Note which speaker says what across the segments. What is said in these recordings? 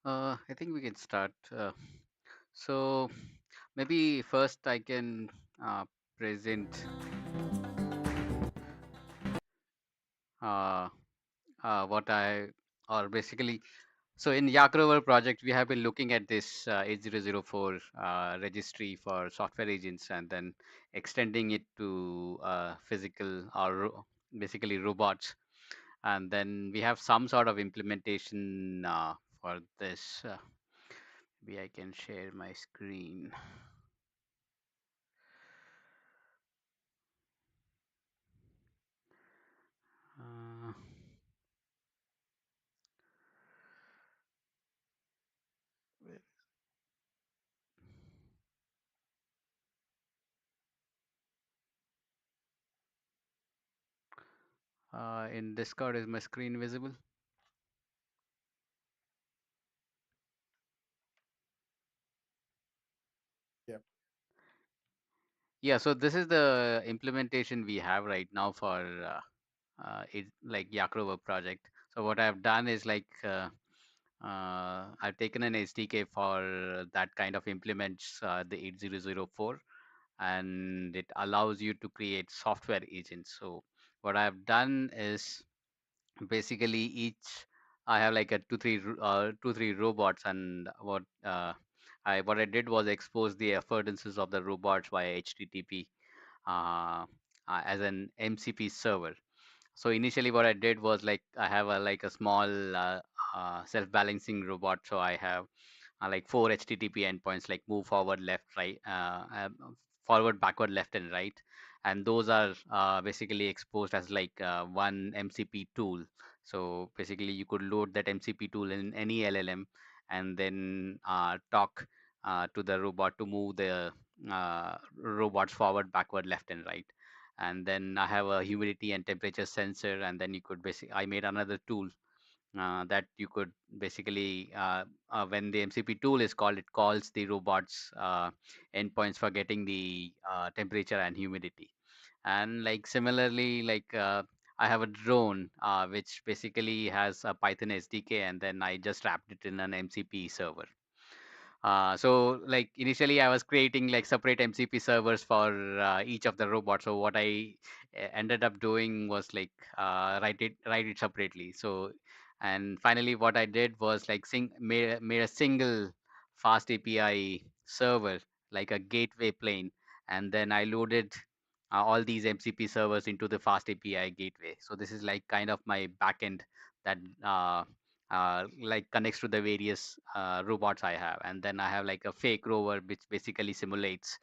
Speaker 1: I think we can start. So maybe first I can present uh, what I or basically. So in Yakrover project, we have been looking at this 8004 registry for software agents and then extending it to physical or basically robots. And then we have some sort of implementation for this. Maybe I can share my screen. Uh, in Discord, is my screen visible?
Speaker 2: Yep.
Speaker 1: Yeah, so this is the implementation we have right now for it, like Yakrova project. So what I've done is I've taken an SDK for that kind of implements the 8004, and it allows you to create software agents. So what I've done is basically each I have like a two three robots, and what I did was expose the affordances of the robots via HTTP uh, as an MCP server. So initially, what I did was like I have a small self-balancing robot. So I have like four HTTP endpoints, like move forward, left, right, forward, backward, left, and right, and those are basically exposed as like one MCP tool. So basically, you could load that MCP tool in any LLM, and then talk to the robot to move the robots forward, backward, left, and right. And then I have a humidity and temperature sensor, and then you could basically I made another tool that you could basically when the MCP tool is called, it calls the robot's endpoints for getting the temperature and humidity. And like similarly, I have a drone which basically has a Python SDK, and then I just wrapped it in an MCP server. So like initially I was creating like separate MCP servers for each of the robots. So what I ended up doing was like write it separately. So and finally what I did was like made a single fast API server, like a gateway plane, and then I loaded all these MCP servers into the fast API gateway. So this is like kind of my backend that like connects to the various robots I have, and then I have like a fake rover which basically simulates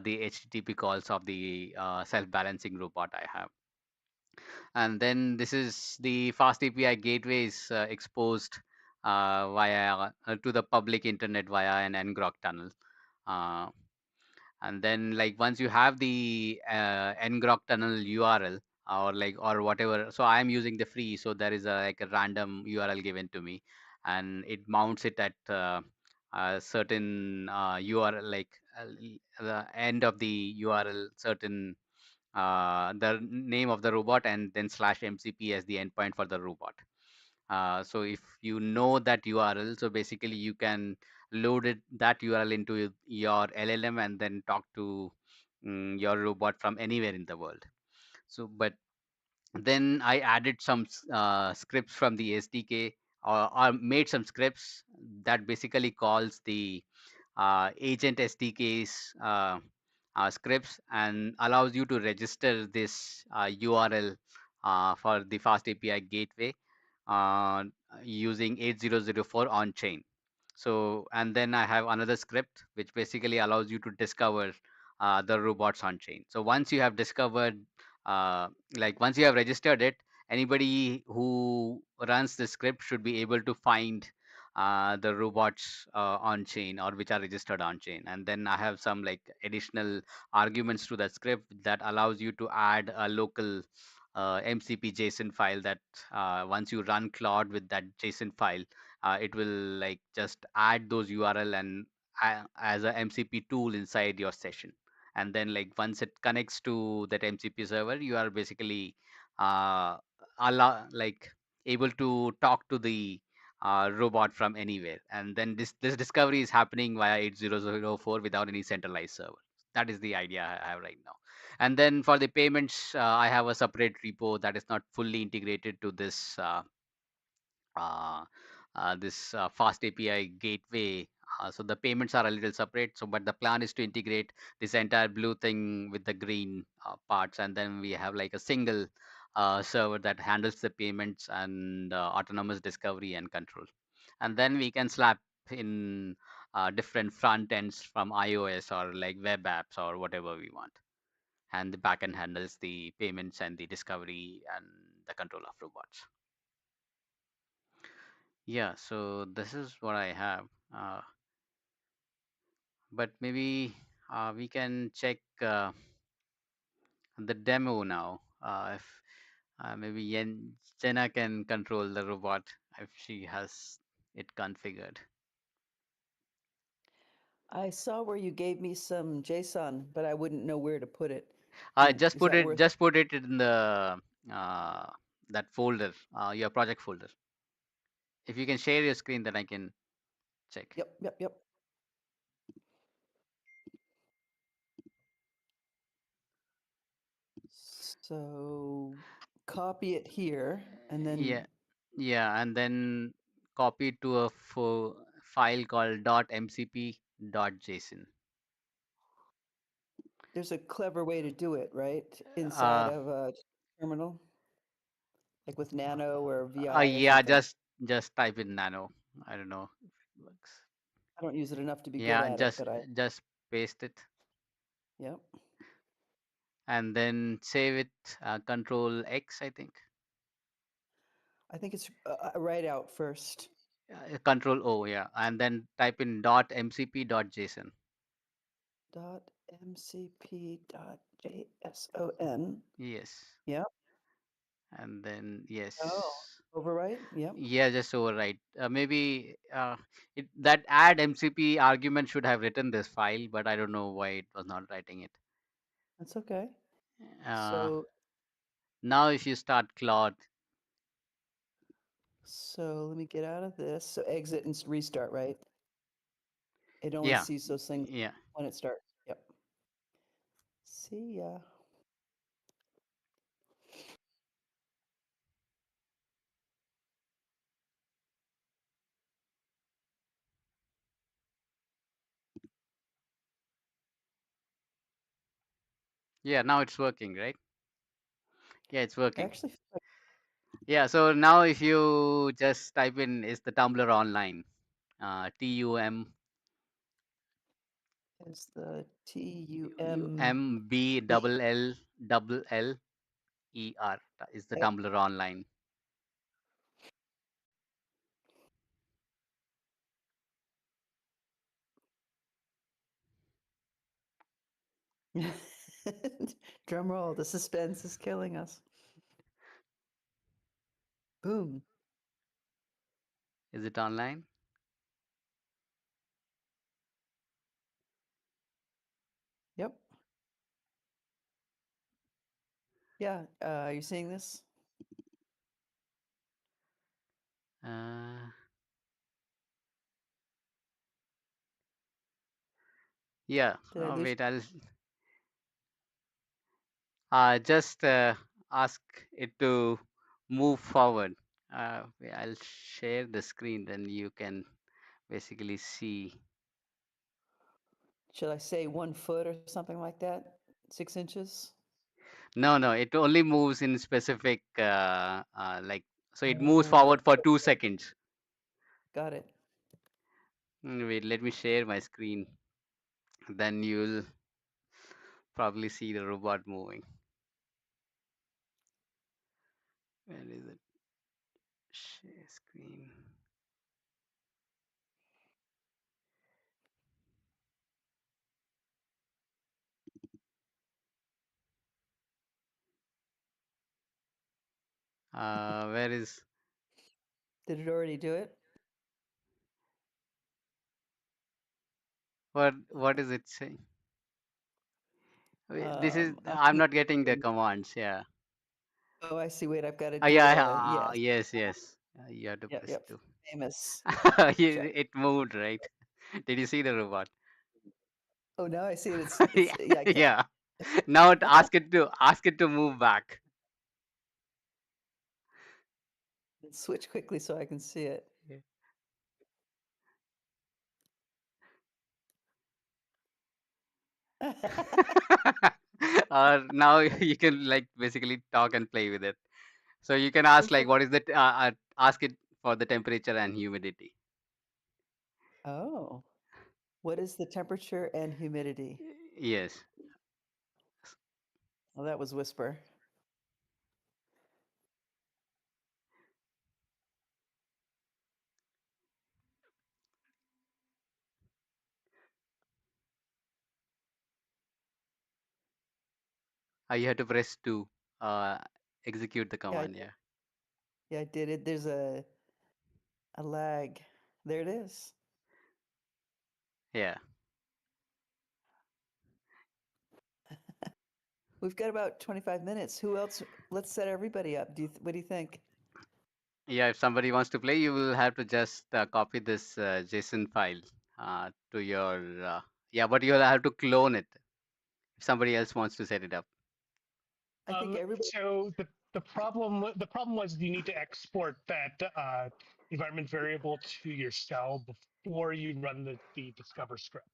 Speaker 1: the HTTP calls of the self-balancing robot I have. And then this is the fast API gateways exposed via to the public internet via an ngrok tunnel. Uh, and then like once you have the ngrok tunnel URL or whatever, so I am using the free, so there is a like a random URL given to me, and it mounts it at a certain URL, the end of the URL, certain the name of the robot, and then slash MCP as the endpoint for the robot. So if you know that URL, so basically you can load that URL into your LLM and then talk to your robot from anywhere in the world. So, but then I added some scripts from the SDK, or made some scripts that basically calls the agent SDK's scripts and allows you to register this URL for the fast API gateway uh, using 8004 on chain. So, and then I have another script which basically allows you to discover the robots on chain. So once you have discovered, once you have registered it, anybody who runs the script should be able to find the robots on chain or which are registered on chain. And then I have some like additional arguments to that script that allows you to add a local MCP JSON file that once you run Claude with that JSON file, it will like just add those URL and as a MCP tool inside your session. And then like once it connects to that MCP server, you are basically uh, allow like able to talk to the robot from anywhere, and then this discovery is happening via 8004 without any centralized server. That is the idea I have right now. And then for the payments, I have a separate repo that is not fully integrated to uh, this fast API gateway. So the payments are a little separate. So, but the plan is to integrate this entire blue thing with the green parts, and then we have like a single server that handles the payments and autonomous discovery and control. And then we can slap in different front ends from iOS or like web apps or whatever we want. And the backend handles the payments and the discovery and the control of robots. Yeah, so this is what I have. But maybe we can check the demo now. If maybe Jenna can control the robot if she has it configured.
Speaker 2: I saw where you gave me some JSON, but I wouldn't know where to put it. Is
Speaker 1: Just put
Speaker 2: that
Speaker 1: it.
Speaker 2: worth?
Speaker 1: Just put it in the that folder, your project folder. If you can share your screen, then I can check.
Speaker 2: Yep, yep, yep. So copy it here and
Speaker 1: Yeah,
Speaker 2: then
Speaker 1: yeah, and then copy it to a file called .mcp.json.
Speaker 2: there's a clever way to do it, right? Inside
Speaker 1: Uh,
Speaker 2: of a terminal, like with Nano or VI or
Speaker 1: yeah,
Speaker 2: something.
Speaker 1: just type in nano. I don't know if it works.
Speaker 2: I don't use it enough to be good
Speaker 1: Yeah,
Speaker 2: at it, but I,
Speaker 1: just paste it
Speaker 2: yep.
Speaker 1: and then save it. Control X, I think.
Speaker 2: I think it's write out first.
Speaker 1: Control O, yeah, and then type in .mcp.json.
Speaker 2: Dot mcp dot json.
Speaker 1: Yes,
Speaker 2: Yep.
Speaker 1: and then
Speaker 2: Oh,
Speaker 1: yes.
Speaker 2: overwrite. Yep.
Speaker 1: Yeah, just overwrite. Maybe that add MCP argument should have written this file, but I don't know why it was not writing it.
Speaker 2: That's okay.
Speaker 1: Uh,
Speaker 2: So
Speaker 1: Now, if you start Claude,
Speaker 2: so let me get out of this. So exit and restart, right? It only
Speaker 1: yeah,
Speaker 2: sees those things
Speaker 1: yeah,
Speaker 2: when it starts. Yep. See ya.
Speaker 1: yeah. Now it's working, right? Yeah, it's
Speaker 2: I
Speaker 1: working.
Speaker 2: actually feel like
Speaker 1: Yeah. So now, if you just type in is the Tumblr online, TUM
Speaker 2: is the
Speaker 1: UMB
Speaker 2: B.
Speaker 1: double L ER is the
Speaker 2: I,
Speaker 1: Tumblr online.
Speaker 2: drum roll. The suspense is killing us. Boom.
Speaker 1: Is it online?
Speaker 2: Yep. Yeah. Are you seeing this?
Speaker 1: Uh, yeah.
Speaker 2: Did I lose?
Speaker 1: Wait, I'll just ask it to move forward. I'll share the screen, then you can basically see.
Speaker 2: Should I say 1 foot or something like that? 6 inches?
Speaker 1: No, no, it only moves in specific, like, so it moves
Speaker 2: Oh,
Speaker 1: forward for 2 seconds.
Speaker 2: got it.
Speaker 1: Wait, let me share my screen. Then you'll probably see the robot moving. Where is it? Share screen. Where is
Speaker 2: Did it already do it?
Speaker 1: what is it saying? This is
Speaker 2: I'm
Speaker 1: I'm
Speaker 2: looking
Speaker 1: not
Speaker 2: for
Speaker 1: getting the
Speaker 2: the.
Speaker 1: commands. Yeah.
Speaker 2: Oh, I see. Wait, I've got to
Speaker 1: Oh
Speaker 2: do
Speaker 1: yeah,
Speaker 2: a
Speaker 1: yeah,
Speaker 2: yes.
Speaker 1: yes, yes. You have to
Speaker 2: Yep,
Speaker 1: press
Speaker 2: yep.
Speaker 1: two.
Speaker 2: famous chef.
Speaker 1: It moved, right? Did you see the robot?
Speaker 2: Oh, now I see it. It's yeah, I can't
Speaker 1: Yeah. Now ask it to move back.
Speaker 2: switch quickly so I can see it.
Speaker 1: Now you can like basically talk and play with it. So you can ask like, what is the ask it for the temperature and humidity.
Speaker 2: Oh, what is the temperature and humidity?
Speaker 1: Yes.
Speaker 2: Well, that was whisper.
Speaker 1: You have to press to uh, execute the
Speaker 2: Yeah,
Speaker 1: command. Yeah.
Speaker 2: yeah, I did it. There's a lag. There it is.
Speaker 1: Yeah.
Speaker 2: We've got about 25 minutes. Who else? Let's set everybody up. What do you think?
Speaker 1: Yeah. If somebody wants to play, you will have to just copy this JSON file to your. Yeah, but you'll have to clone it if somebody else wants to set it up.
Speaker 2: I think everybody.
Speaker 3: So the problem was you need to export that environment variable to your cell before you run the discover script.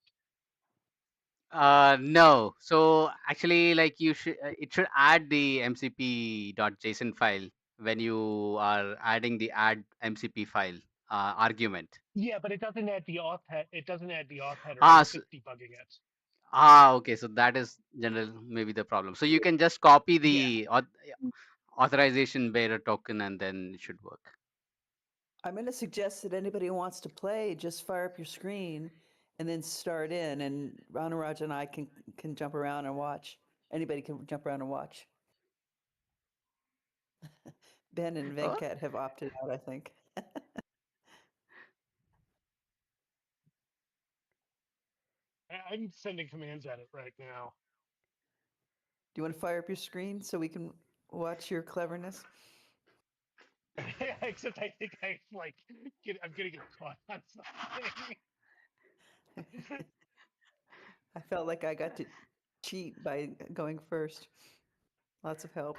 Speaker 1: No. So actually, like you should, it should add the mcp.json file when you are adding the add mcp file argument.
Speaker 3: Yeah, but it doesn't add the auth it doesn't add the auth header.
Speaker 1: Ah,
Speaker 3: It's
Speaker 1: so,
Speaker 3: just debugging it.
Speaker 1: okay. So that is general maybe the problem. So you can just copy
Speaker 3: Yeah.
Speaker 1: the authorization bearer token and then it should work.
Speaker 2: I'm going to suggest that anybody who wants to play, just fire up your screen and then start in, and Anuraj and I can jump around and watch. Anybody can jump around and watch. Ben and
Speaker 1: Oh,
Speaker 2: Venkat have opted out, I think.
Speaker 3: I'm sending commands at it right now.
Speaker 2: Do you want to fire up your screen so we can watch your cleverness?
Speaker 3: Except I think I'm gonna get caught on something.
Speaker 2: I felt like I got to cheat by going first. Lots of help.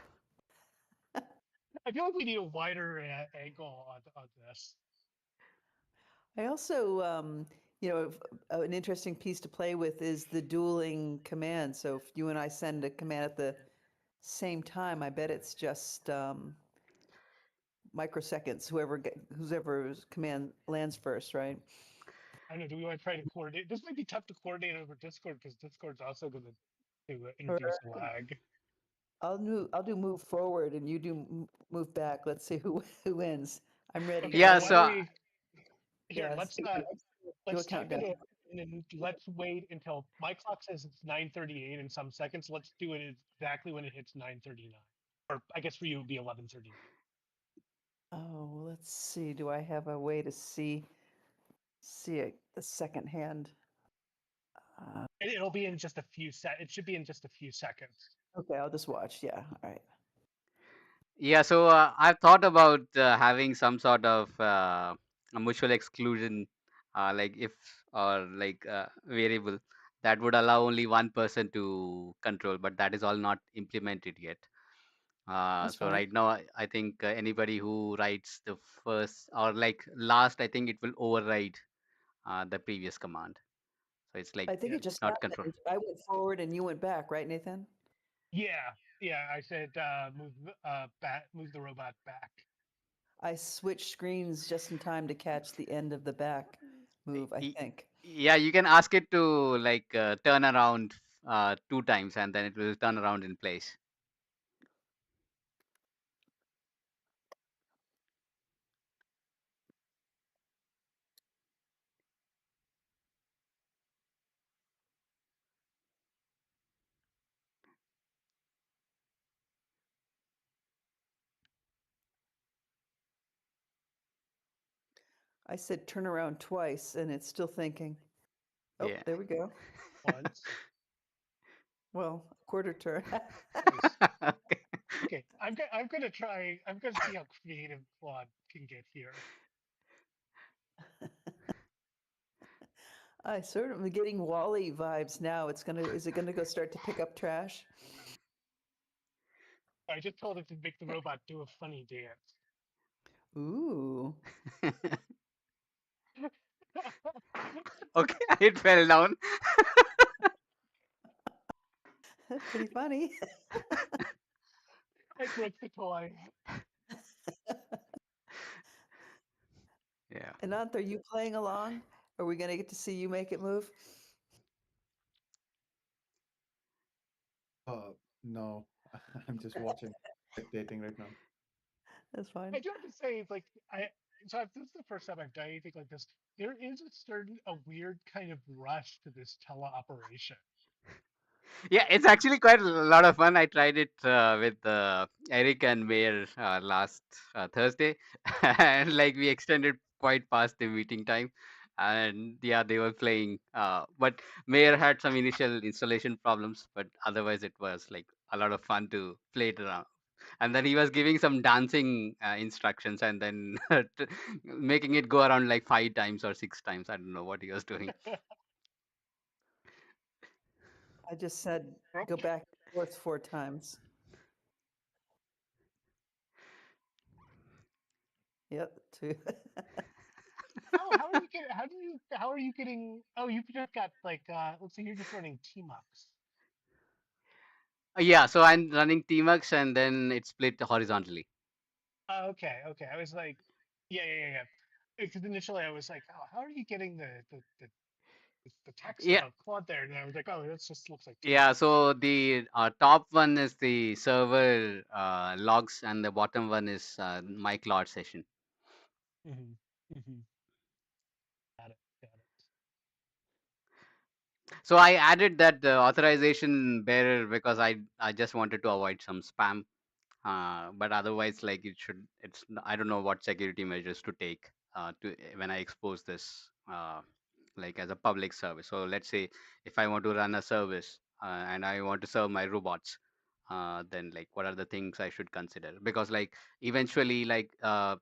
Speaker 3: I feel like we need a wider angle on this.
Speaker 2: I also, an interesting piece to play with is the dueling command. So if you and I send a command at the same time, I bet it's just microseconds, whoever's command lands first, right?
Speaker 3: I don't know. Do we want to try to coordinate? This might be tough to coordinate over Discord because Discord's also going to
Speaker 2: Or
Speaker 3: introduce a lag.
Speaker 2: I'll do move forward and you do move back. Let's see who wins. I'm ready to
Speaker 3: Okay, well,
Speaker 1: yeah.
Speaker 2: go.
Speaker 3: why don't
Speaker 1: So
Speaker 3: we here?
Speaker 2: Yes, do a
Speaker 3: Let's type it
Speaker 2: countdown.
Speaker 3: in and then let's wait until my clock says it's 9:38 in some seconds. Let's do it exactly when it hits 9:39, or I guess for you it would be 11:39.
Speaker 2: Oh, let's see. Do I have a way to see it the second hand?
Speaker 3: And it'll be in just a few It should be in just a few seconds.
Speaker 2: Okay, I'll just watch. Yeah, all right.
Speaker 1: yeah. So I've thought about having some sort of a mutual exclusion, like if or like variable that would allow only one person to control, but that is all not implemented yet.
Speaker 2: That's
Speaker 1: So
Speaker 2: fine.
Speaker 1: right now, I think anybody who writes the first or like last, I think it will override the previous command. So it's like
Speaker 2: I think
Speaker 3: Yeah,
Speaker 2: it just
Speaker 1: not control.
Speaker 2: happened. I went forward and you went back, right, Nathan?
Speaker 3: yeah. I said move the robot back.
Speaker 2: I switched screens just in time to catch the end of the back move, I
Speaker 1: Y-
Speaker 2: think.
Speaker 1: Yeah, you can ask it to like turn around two times and then it will turn around in place.
Speaker 2: I said turn around twice and it's still thinking. Oh,
Speaker 1: Yeah.
Speaker 2: there we go.
Speaker 3: Once.
Speaker 2: Well, a quarter turn.
Speaker 3: Nice.
Speaker 1: Okay.
Speaker 3: Okay, I'm gonna try. I'm gonna see how creative Claude can get here.
Speaker 2: I sort of am getting Wally vibes now. Is it gonna go start to pick up trash?
Speaker 3: I just told it to make the robot do a funny dance.
Speaker 2: Ooh,
Speaker 1: Okay, it fell down.
Speaker 2: pretty funny.
Speaker 3: I broke the toy.
Speaker 1: Yeah.
Speaker 2: Anant, are you playing along? Are we gonna get to see you make it move?
Speaker 4: No, I'm just watching, spectating right now.
Speaker 2: That's fine.
Speaker 3: I do have to say, it's like this is the first time I've done anything like this. There is a weird kind of rush to this teleoperation.
Speaker 1: Yeah, it's actually quite a lot of fun. I tried it with Eric and Mayor last Thursday, and like we extended quite past the meeting time. And yeah, they were playing. But Mayor had some initial installation problems, but otherwise it was like a lot of fun to play it around. And then he was giving some dancing instructions, and then making it go around like 5 times or 6 times. I don't know what he was doing.
Speaker 2: I just said
Speaker 3: Oh,
Speaker 2: go back and forth 4 times. Yep, two.
Speaker 3: how are you getting? How are you getting? Oh, you've just got like let's see, you're just running Tmux.
Speaker 1: Yeah, so I'm running Tmux and then it's split horizontally.
Speaker 3: Oh, okay, okay. I was like, yeah. Because initially I was like, oh, how are you getting the text
Speaker 1: Yeah,
Speaker 3: about Claude there? And I was like, oh, that just looks like
Speaker 1: yeah.
Speaker 3: Tmux.
Speaker 1: So the top one is the server logs, and the bottom one is my Claude session.
Speaker 3: Mm-hmm. Mm-hmm. Got it. Got it.
Speaker 1: So I added that authorization bearer because I just wanted to avoid some spam. But otherwise, like I don't know what security measures to take to when I expose this like as a public service. So let's say if I want to run a service and I want to serve my robots, then like what are the things I should consider? Because like eventually, like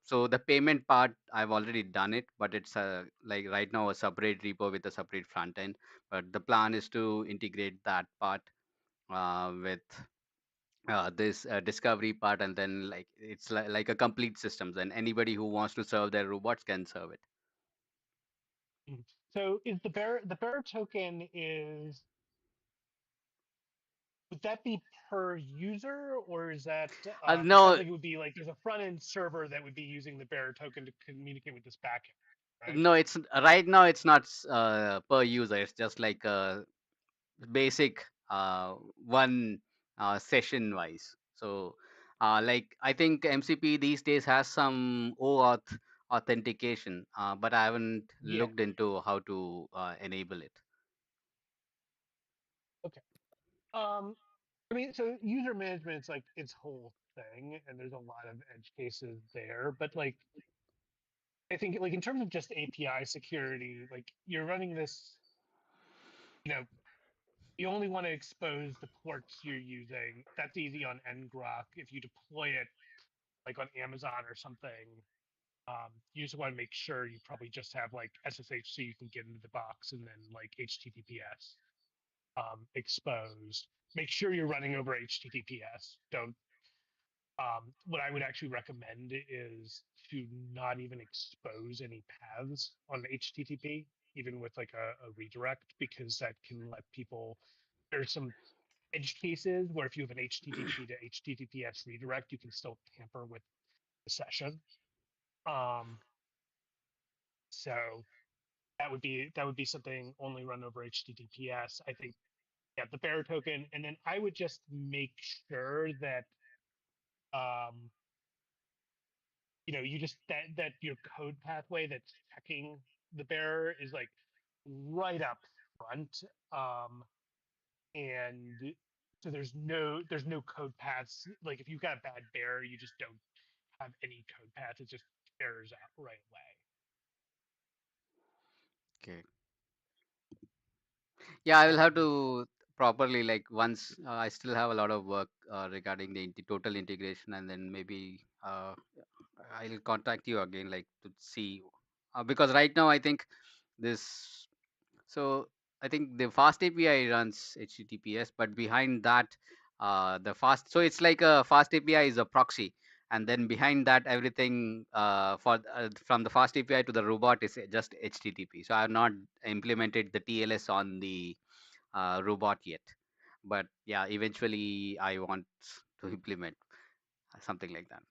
Speaker 1: so the payment part I've already done it, but it's like right now a separate repo with a separate front end. But the plan is to integrate that part with this discovery part, and then like it's like a complete system, then anybody who wants to serve their robots can serve it.
Speaker 3: Mhm. So is the bearer token is would that be per user or is that it sounds
Speaker 1: No,
Speaker 3: like it would be like there's a front end server that would be using the bearer token to communicate with this backend, right?
Speaker 1: no, it's right now it's not per user, it's just like a basic one session wise. So like I think MCP these days has some OAuth authentication, but I haven't
Speaker 3: Yeah.
Speaker 1: looked into how to enable it.
Speaker 3: Okay. Um, I mean, so user management is like its whole thing, and there's a lot of edge cases there. But like, I think like in terms of just API security, like you're running this, you know, you only want to expose the ports you're using. That's easy on ngrok. If you deploy it like on Amazon or something, you just want to make sure you probably just have like SSH so you can get into the box and then like HTTPS exposed. Make sure you're running over HTTPS. Don't what I would actually recommend is to not even expose any paths on HTTP, even with like a redirect, because that can let people. There's some edge cases where if you have an HTTP to HTTPS redirect, you can still tamper with the session. Um, so that would be something only run over HTTPS. I think yeah, the bearer token, and then I would just make sure that um, you just that your code pathway that's checking the bearer is like right up front, and so there's no code paths. Like if you've got a bad bearer, you just don't have any code paths. It just errors out right away.
Speaker 1: Okay. Yeah, I will have
Speaker 3: Um,
Speaker 1: to properly like once I still have a lot of work regarding the total integration, and then maybe I'll contact you again like to see because right now I think this So I think the fast API runs HTTPS, but behind that, the fast. So it's like a fast API is a proxy, and then behind that, everything from the fast API to the robot is just HTTP. So I have not implemented the TLS on the robot yet, but yeah, eventually I want to implement something like that.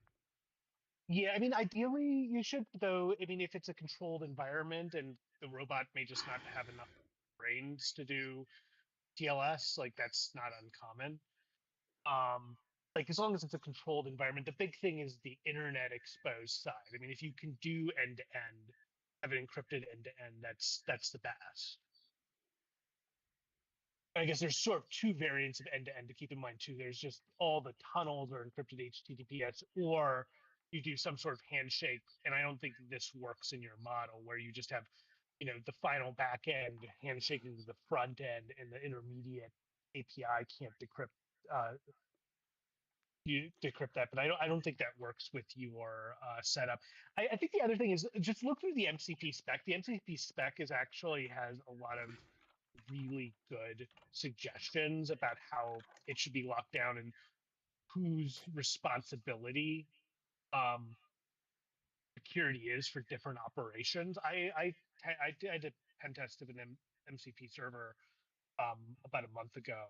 Speaker 3: Yeah, I mean, ideally you should, though. I mean, if it's a controlled environment and the robot may just not have enough brains to do TLS, like that's not uncommon. Um, like as long as it's a controlled environment, the big thing is the internet exposed side. I mean, if you can do end to end, have it encrypted end to end, that's the best. I guess there's sort of two variants of end to end to keep in mind too. There's just all the tunnels are encrypted HTTPS, or you do some sort of handshake. And I don't think this works in your model where you just have, the final back end handshaking to the front end, and the intermediate API can't decrypt you decrypt that. But I don't think that works with your setup. I think the other thing is just look through the MCP spec. The MCP spec is actually has a lot of really good suggestions about how it should be locked down and whose responsibility um, security is for different operations. I did a pen test of an MCP server about a month ago,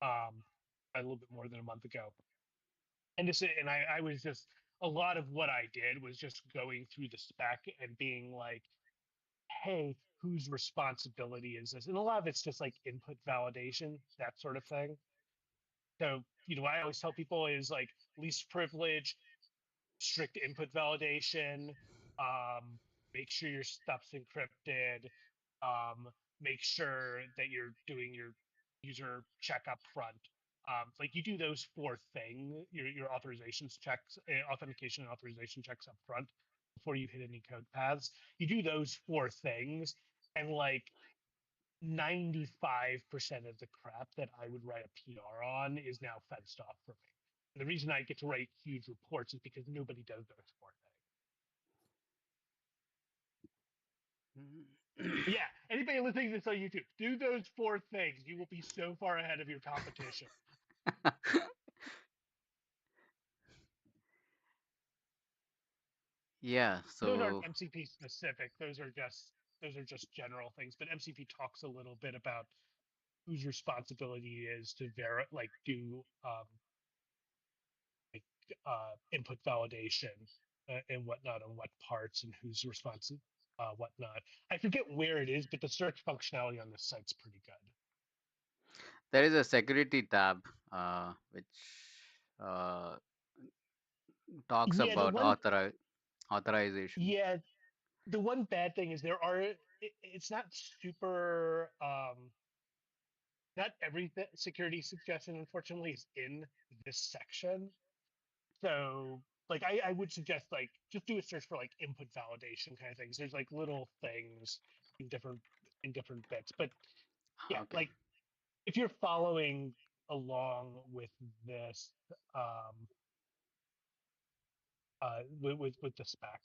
Speaker 3: a little bit more than a month ago, and I was just a lot of what I did was just going through the spec and being like, hey, whose responsibility is this? And a lot of it's just like input validation, that sort of thing. So, what I always tell people is like least privilege, strict input validation, um, make sure your stuff's encrypted, um, make sure that you're doing your user check up front. Like you do those four things, your authorizations checks, authentication and authorization checks up front before you hit any code paths. You do those four things, and like 95% of the crap that I would write a PR on is now fenced off for me. And the reason I get to write huge reports is because nobody does those four things. Yeah, anybody listening to this on YouTube, do those four things. You will be so far ahead of your competition.
Speaker 1: Yeah.
Speaker 3: Those aren't
Speaker 1: So
Speaker 3: MCP specific. Those are just general things. But MCP talks a little bit about whose responsibility is to do like input validation and whatnot on what parts and who's responsive, whatnot. I forget where it is, but the search functionality on this site's pretty good.
Speaker 1: there is a security tab which uh, talks
Speaker 3: Yeah, the
Speaker 1: about
Speaker 3: one
Speaker 1: authorization.
Speaker 3: yeah, the one bad thing is it's not super not every security suggestion unfortunately is in this section. So like I would suggest like just do a search for like input validation kind of things. There's like little things in different bits. But yeah,
Speaker 1: Okay.
Speaker 3: like if you're following along with this um with the spec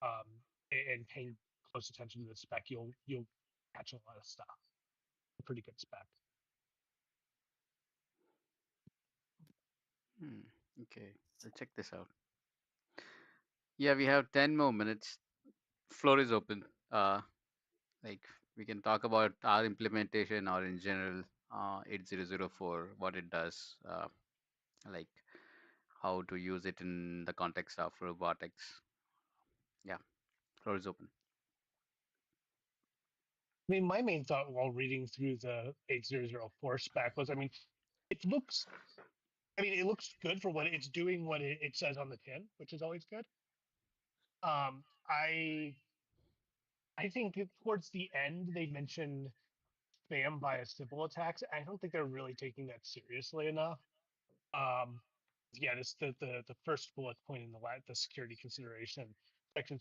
Speaker 3: um and paying close attention to the spec, you'll catch a lot of stuff. A pretty good spec.
Speaker 1: Hmm. Okay. I'll check this out. Yeah, we have 10 more minutes. Floor is open. Like we can talk about our implementation or in general 8004, what it does, like how to use it in the context of robotics. Yeah, floor is open.
Speaker 3: I mean, my main thought while reading through the 8004 spec was, I mean, it looks, it looks good for what it's doing, what it says on the tin, which is always good. Um, I I think towards the end they mentioned spam via Sybil attacks. I don't think they're really taking that seriously enough. Um, yeah, this the first bullet point in the security consideration sections.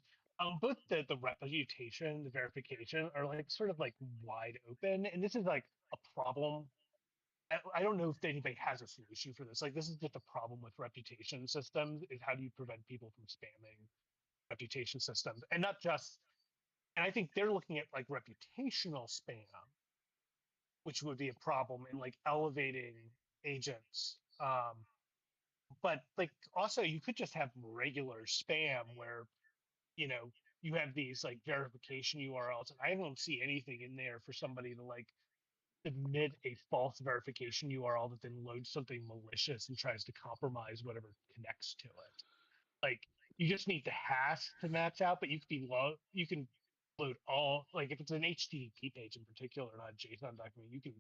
Speaker 3: Both the reputation, the verification are like sort of like wide open, and this is like a problem. I don't know if anybody has a solution for this. Like, this is just a problem with reputation systems. Is how do you prevent people from spamming reputation systems, and not just And I think they're looking at like reputational spam, which would be a problem in like elevating agents. But like also you could just have regular spam where, you know, you have these like verification URLs, and I don't see anything in there for somebody to like submit a false verification URL that then loads something malicious and tries to compromise whatever connects to it. Like you just need the hash to match out, but you can load all, like if it's an HTTP page in particular, not a JSON document, you can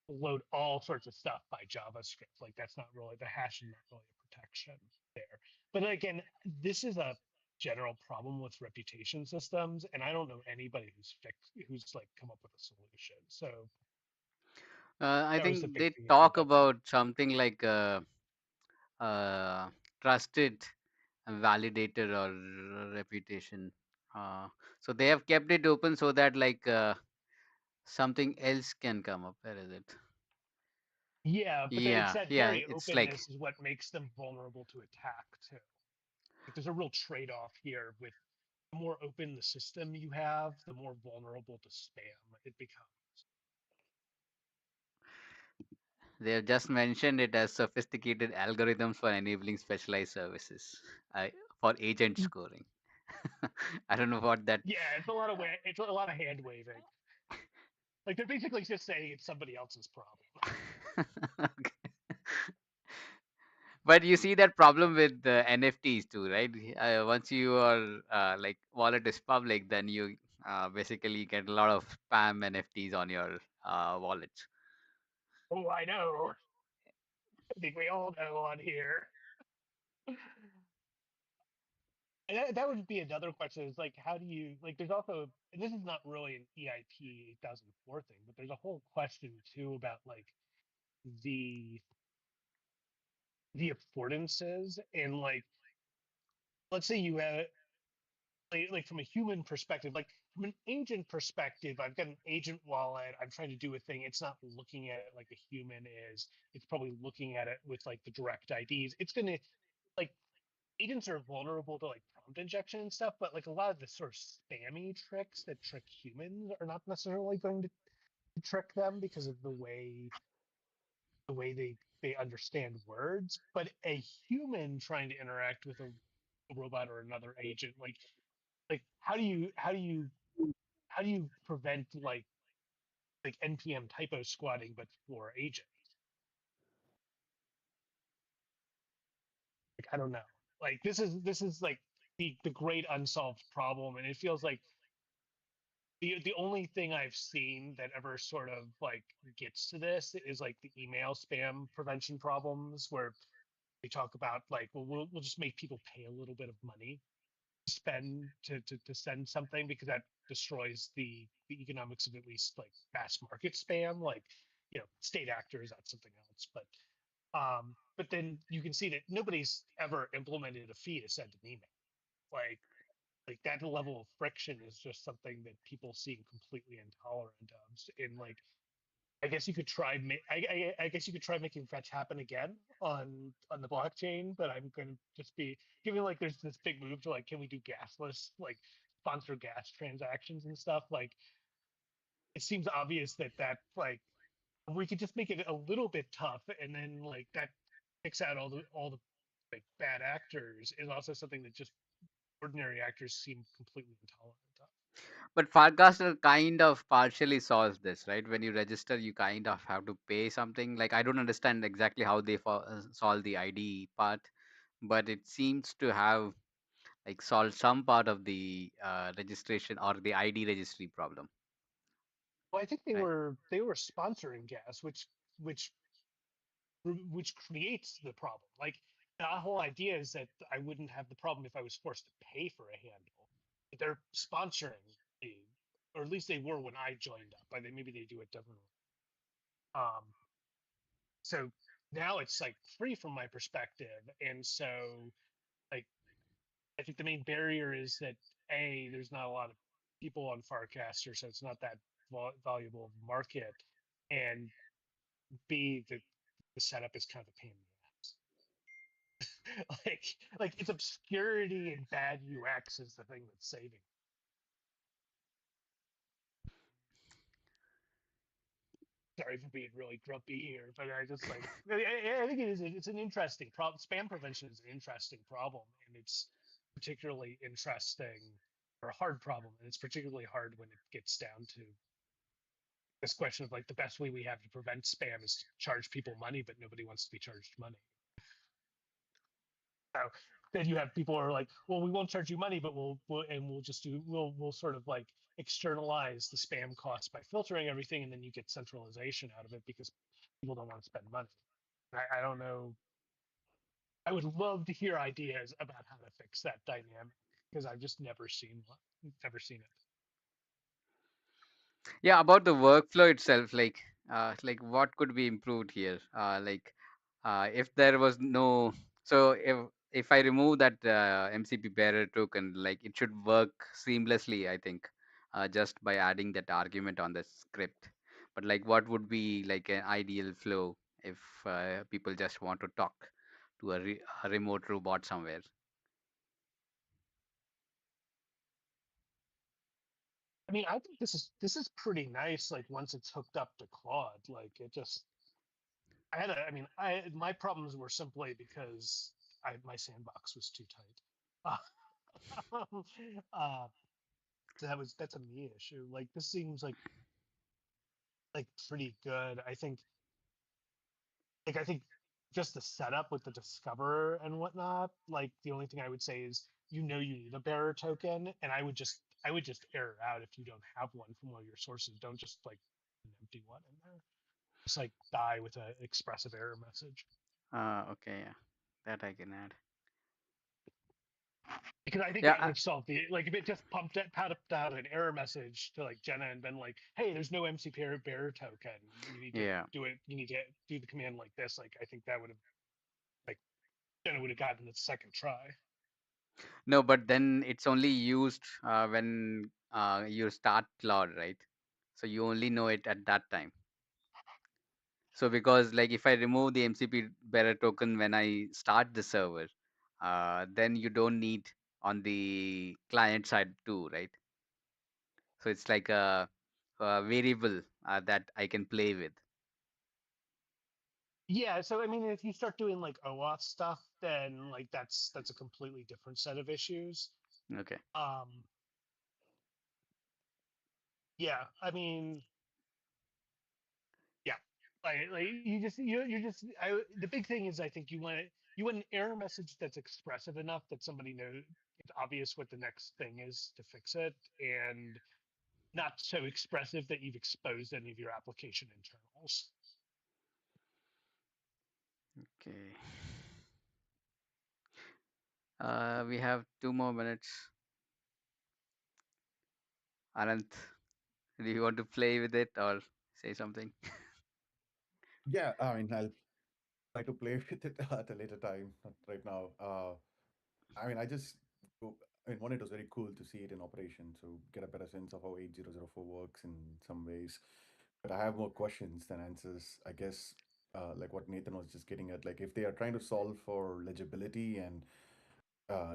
Speaker 3: load all sorts of stuff by JavaScript. Like that's not really, the hash is not really a protection there. But again, this is a general problem with reputation systems, and I don't know anybody who's like come up with a solution. So
Speaker 1: I
Speaker 3: that was the
Speaker 1: think
Speaker 3: big
Speaker 1: they
Speaker 3: thing I
Speaker 1: talk
Speaker 3: ended up doing.
Speaker 1: about something like trusted validator or reputation. Uh, so they have kept it open so that like something else can come up. Where is it?
Speaker 3: Yeah, but it's
Speaker 1: Yeah,
Speaker 3: that
Speaker 1: yeah.
Speaker 3: very
Speaker 1: It's like
Speaker 3: openness is what makes them vulnerable to attack too. Like there's a real trade-off here with the more open the system you have, the more vulnerable to spam it becomes.
Speaker 1: they have just mentioned it as sophisticated algorithms for enabling specialized services for agent scoring. I don't know what that.
Speaker 3: Yeah, it's a lot of hand waving. Like they're basically just saying it's somebody else's problem.
Speaker 1: Okay. But you see that problem with the NFTs too, right? Once you are like wallet is public, then you basically get a lot of spam NFTs on your wallet.
Speaker 3: Oh, I know. I think we all know on here. And that would be another question is like, how do you, like, there's also, and this is not really an EIP 8004 thing, but there's a whole question too about like the the affordances and like, let's say you have like from a human perspective, like from an agent perspective, I've got an agent wallet. I'm trying to do a thing. It's not looking at it like a human is. It's probably looking at it with like the direct IDs. It's gonna like agents are vulnerable to like prompt injection and stuff, but like a lot of the sort of spammy tricks that trick humans are not necessarily going to trick them because of the way they understand words. But a human trying to interact with a robot or another agent, like how do you prevent like npm typo squatting but for agent? Like I don't know. Like this is like the great unsolved problem, and it feels like the only thing I've seen that ever sort of like gets to this is like the email spam prevention problems where they talk about like, well, we'll just make people pay a little bit of money to spend to send something because that destroys the economics of at least like mass market spam. Like, you know, state actors, that's something else. But then you can see that nobody's ever implemented a fee to send an email. Like like that level of friction is just something that people seem completely intolerant of. And like, I guess you could try. I guess you could try making fetch happen again on the blockchain, but I'm going to just be giving like there's this big move to like, can we do gasless like sponsor gas transactions and stuff? Like, it seems obvious that like we could just make it a little bit tough, and then like that picks out all the like bad actors is also something that just ordinary actors seem completely intolerant of.
Speaker 1: But Farcaster kind of partially solves this, right? When you register, you kind of have to pay something. Like I don't understand exactly how they solve the ID part, but it seems to have like solved some part of the registration or the ID registry problem,
Speaker 3: Well, I think
Speaker 1: right?
Speaker 3: they were sponsoring gas, which which creates the problem. Like the whole idea is that I wouldn't have the problem if I was forced to pay for a handle. But they're sponsoring the, or at least they were when I joined up. I think maybe they do it differently. Um, so now it's like free from my perspective, and so like I think the main barrier is that there's not a lot of people on Farcaster, so it's not that valuable of a market, and B, the setup is kind of a pain in the ass. like it's obscurity and bad UX is the thing that's saving. sorry for being really grumpy here, but I just like I think it's an interesting problem. Spam prevention is an interesting problem, and it's particularly interesting or a hard problem, and it's particularly hard when it gets down to this question of like the best way we have to prevent spam is to charge people money, but nobody wants to be charged money. So then you have people who are like, well, we won't charge you money, but we'll sort of like externalize the spam costs by filtering everything, and then you get centralization out of it because people don't want to spend money. I don't know. I would love to hear ideas about how to fix that dynamic because I've just never seen one, never seen it.
Speaker 1: Yeah, about the workflow itself, like what could be improved here? If there was no, so if I remove that MCP bearer token, like it should work seamlessly, I think, just by adding that argument on the script. But like, what would be like an ideal flow if people just want to talk to a remote robot somewhere?
Speaker 3: I mean, I think this is pretty nice. Like once it's hooked up to Claude, like it just I mean, my problems were simply because my sandbox was too tight. Uh, that's a me issue. Like this seems like pretty good. I think just the setup with the discoverer and whatnot. Like the only thing I would say is you need a bearer token, and I would just error out if you don't have one from one of your sources. Don't just like an empty one in there. Just like die with an expressive error message.
Speaker 1: Okay, yeah, that I can add.
Speaker 3: Because I think
Speaker 1: Yeah,
Speaker 3: that would have solved the like if it just pumped out an error message to like Jenna and been like, hey, there's no MC bearer token. You need to
Speaker 1: yeah.
Speaker 3: do it. You need to do the command like this. Like I think that would have like Jenna would have gotten the second try.
Speaker 1: No, but then it's only used when you start Claude, right? So you only know it at that time. So because like if I remove the MCP bearer token when I start the server, then you don't need on the client side too, right? So it's like a variable that I can play with.
Speaker 3: Yeah, so I mean, if you start doing like OAuth stuff, then like that's a completely different set of issues.
Speaker 1: Okay.
Speaker 3: Um, yeah, I mean, yeah, like you're just the big thing is I think you want an error message that's expressive enough that somebody knows it's obvious what the next thing is to fix it, and not so expressive that you've exposed any of your application internals.
Speaker 1: Okay. We have 2 more minutes. Anant, do you want to play with it or say something?
Speaker 4: Yeah, I mean, I'll try to play with it at a later time, not right now. I mean, I mean, one, it was very cool to see it in operation, so get a better sense of how 8004 works in some ways. But I have more questions than answers. I guess, like what Nathan was just getting at, like if they are trying to solve for legibility and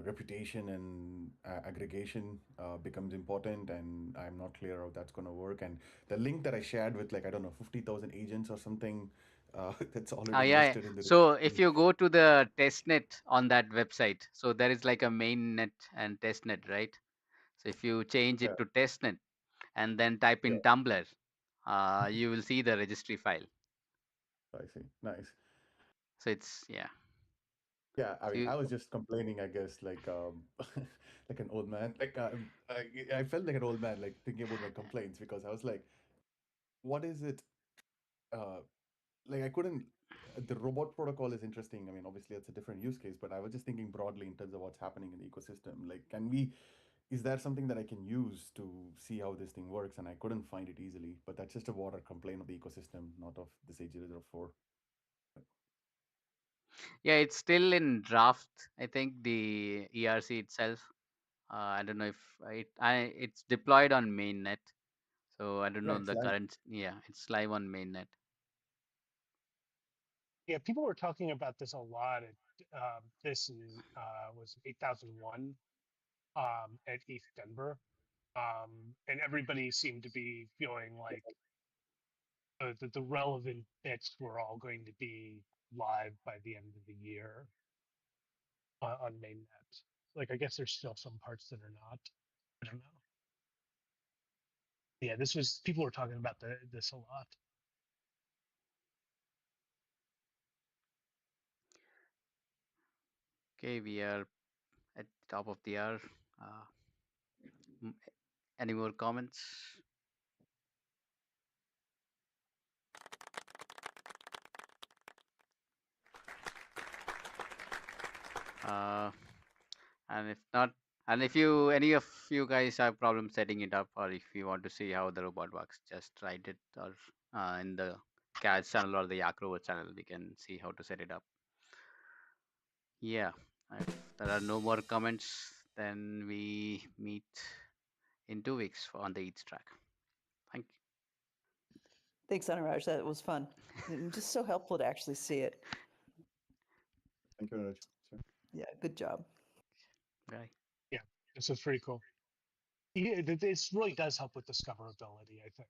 Speaker 4: reputation and aggregation becomes important, and I'm not clear how that's going to work. And the link that I shared with, like, I don't know, 50,000 agents or something, that's already
Speaker 1: Yeah, yeah.
Speaker 4: listed in the
Speaker 1: So if
Speaker 4: registry.
Speaker 1: you go to the testnet on that website, so there is like a mainnet and testnet, right? So if you change
Speaker 4: Yeah,
Speaker 1: it to testnet and then type
Speaker 4: yeah,
Speaker 1: in Tumblr, you will see the registry file.
Speaker 4: I see. Nice.
Speaker 1: So it's yeah.
Speaker 4: Yeah, I
Speaker 1: So
Speaker 4: mean,
Speaker 1: you,
Speaker 4: I was just complaining, I guess, like like an old man. Like I felt like an old man, like thinking about my complaints because I was like, what is it? Uh, like I couldn't. The robot protocol is interesting. I mean, obviously, it's a different use case, but I was just thinking broadly in terms of what's happening in the ecosystem. Like, is there something that I can use to see how this thing works? And I couldn't find it easily. But that's just a broader complaint of the ecosystem, not of this A004.
Speaker 1: yeah, it's still in draft. I think the ERC itself. I don't know if it's deployed on mainnet. So I don't
Speaker 4: Yeah,
Speaker 1: know
Speaker 4: it's
Speaker 1: the
Speaker 4: live.
Speaker 1: current. Yeah, it's live on mainnet.
Speaker 3: Yeah, people were talking about this a lot. This was 8001 at East Denver, and everybody seemed to be feeling like that the relevant bits were all going to be live by the end of the year on mainnet. Like, I guess there's still some parts that are not. I don't know. Yeah, this was, people were talking about this a lot.
Speaker 1: Okay, we are at the top of the hour. Uh, m- any more comments? Uh, and if not, and if you any of you guys have problems setting it up, or if you want to see how the robot works, just write it or in the CADS channel or the Acrobat channel. We can see how to set it up. Yeah, if there are no more comments, then we meet in 2 weeks on the Eats track. Thank you.
Speaker 2: Thanks, Anuraj. That was fun. And just so helpful to actually see it.
Speaker 4: Thank you, Raj.
Speaker 2: Yeah, good job.
Speaker 1: Bye.
Speaker 3: Yeah, this is pretty cool. Yeah, this really does help with discoverability, I think.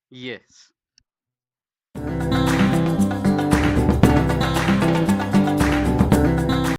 Speaker 1: Yes.